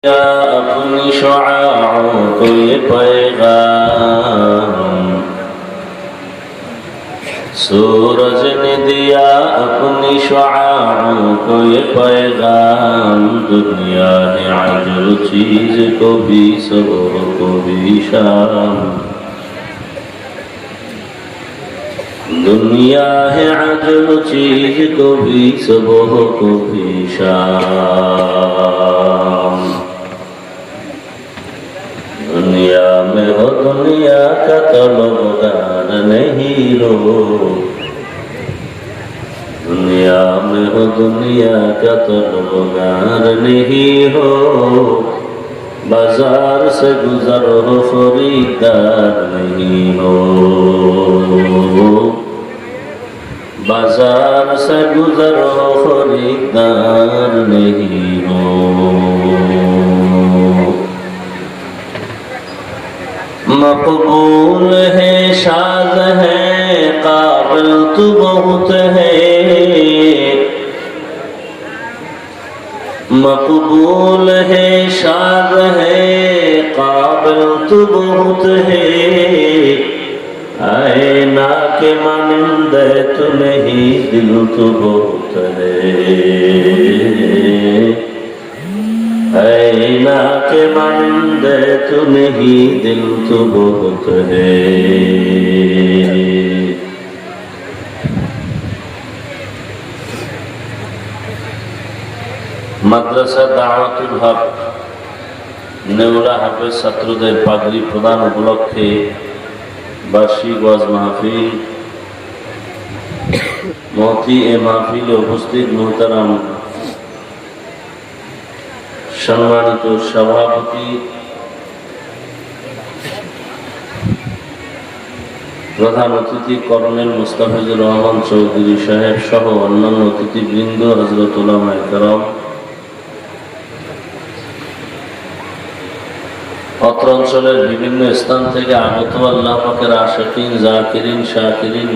अपनी शुआओं को ये पैगाम, सूरज ने दिया अपनी शुआओं को ये पैगाम। दुनिया ने अजब चीज को भी सुबह को भी शाम, दुनिया है अजब चीज को भी सुबह को भी शाम। दुनिया में हो दुनिया का तलबगार नहीं रो, दुनिया में हो दुनिया का तलबगार नहीं हो। बाजार से गुजर हो खरीदार नहीं हो, बाजार से गुजर हो खरीदार नहीं हो। मकबूल है शाद है काबिल तू बहुत है, मकबूल है शाद है काबिल तू बहुत है। आईना के मानिंदे तू नहीं दिल तू बहुत है, आईना के मानिंदे तू नहीं दिल तू बहुत है। মাদ্রাসা দাওয়াতুল হক নেওলা হাফেজ ছাত্রদের পাগড়ি প্রদান উপলক্ষে বার্ষিক ওয়াজ মাহফিল, মহতি এ মাহফিলে উপস্থিত মোহতারাম সম্মানিত সভাপতি, প্রধান অতিথি কর্নেল মুস্তাফিজুর রহমান চৌধুরী সাহেব সহ অন্যান্য অতিথিবৃন্দ, হযরত উলামায়ে কেরাম, অত্র অঞ্চলের বিভিন্ন স্থান থেকে আগত আল্লাহ পাকের আশিকিন, জাকিরিন, শাকিরিন